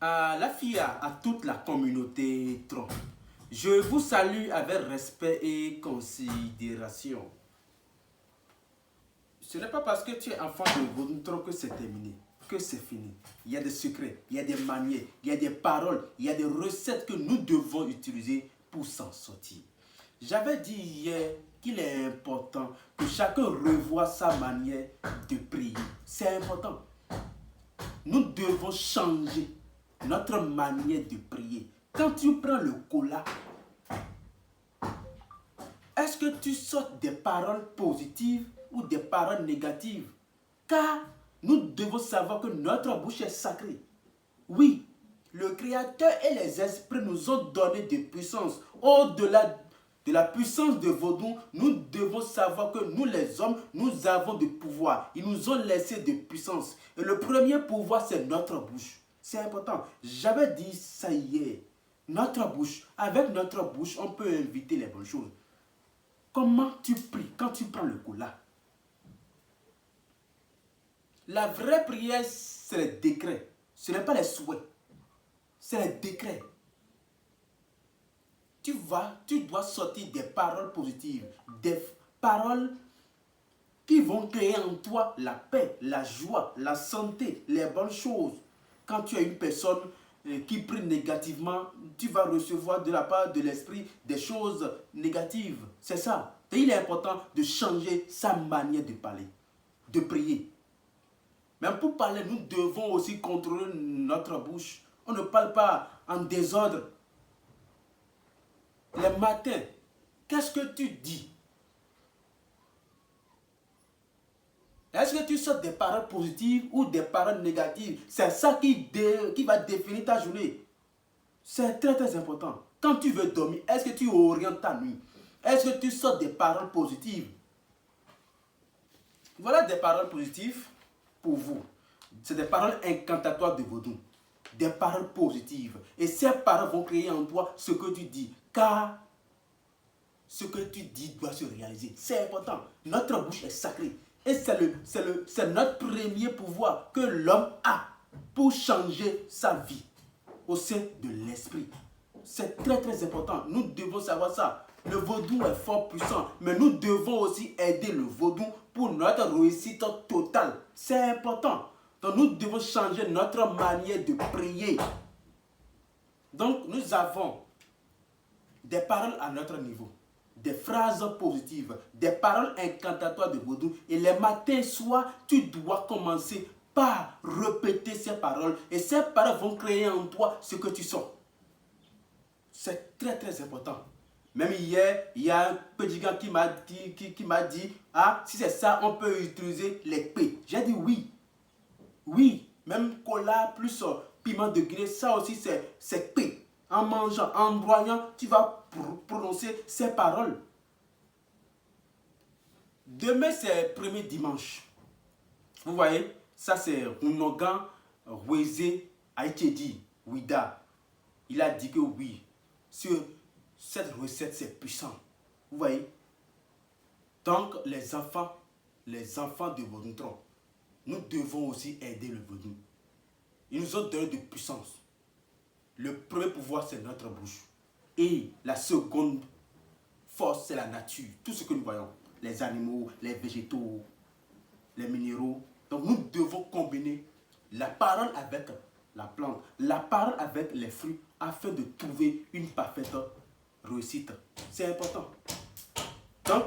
La fille à toute la communauté Tron. Je vous salue avec respect et considération. Ce n'est pas parce que tu es enfant de Vodou que c'est terminé, que c'est fini. Il y a des secrets, il y a des manières, il y a des paroles, il y a des recettes que nous devons utiliser pour s'en sortir. J'avais dit hier qu'il est important que chacun revoie sa manière de prier. C'est important. Nous devons changer notre manière de prier. Quand tu prends le cola, est-ce que tu sortes des paroles positives ou des paroles négatives? Car nous devons savoir que notre bouche est sacrée. Oui, le Créateur et les esprits nous ont donné des puissances. Au-delà de la puissance de Vodou, nous devons savoir que nous les hommes, nous avons des pouvoirs. Ils nous ont laissé des puissances. Et le premier pouvoir, c'est notre bouche. C'est important. J'avais dit ça hier. Notre bouche, avec notre bouche, on peut inviter les bonnes choses. Comment tu pries quand tu prends le cola? La vraie prière, c'est les décrets. Ce n'est pas les souhaits. C'est les décrets. Tu dois sortir des paroles positives, des paroles qui vont créer en toi la paix, la joie, la santé, les bonnes choses. Quand tu es une personne qui prie négativement, tu vas recevoir de la part de l'esprit des choses négatives. C'est ça. Et il est important de changer sa manière de parler, de prier. Mais pour parler, nous devons aussi contrôler notre bouche. On ne parle pas en désordre. Les matins, qu'est-ce que tu dis? Est-ce que tu sortes des paroles positives ou des paroles négatives? C'est ça qui va définir ta journée. C'est très très important. Quand tu veux dormir, est-ce que tu orientes ta nuit? Est-ce que tu sortes des paroles positives? Voilà des paroles positives pour vous. C'est des paroles incantatoires de Vodou. Des paroles positives. Et ces paroles vont créer en toi ce que tu dis. Car ce que tu dis doit se réaliser. C'est important. Notre bouche est sacrée. Et c'est notre premier pouvoir que l'homme a pour changer sa vie au sein de l'esprit. C'est très très important. Nous devons savoir ça. Le Vodou est fort puissant, mais nous devons aussi aider le Vodou pour notre réussite totale. C'est important. Donc nous devons changer notre manière de prier. Donc nous avons des paroles à notre niveau, des phrases positives, des paroles incantatoires de Vodou. Et les matins et soirs, tu dois commencer par répéter ces paroles. Et ces paroles vont créer en toi ce que tu sens. C'est très très important. Même hier, il y a un petit gars qui m'a dit, ah, si c'est ça, on peut utiliser les P. J'ai dit oui. Oui, même cola plus piment de Guinée, ça aussi c'est P. En mangeant, en broyant, tu vas prononcer ces paroles. Demain, c'est premier dimanche. Vous voyez, ça c'est Runogan Weze Aïtedi Ouida. Il a dit que oui, cette recette c'est puissant. Vous voyez. Donc les enfants de Vodou Tron, nous devons aussi aider le Vodou. Ils nous ont donné de puissance. Le premier pouvoir, c'est notre bouche. Et la seconde force, c'est la nature. Tout ce que nous voyons. Les animaux, les végétaux, les minéraux. Donc nous devons combiner la parole avec la plante, la parole avec les fruits, afin de trouver une parfaite réussite. C'est important. Donc,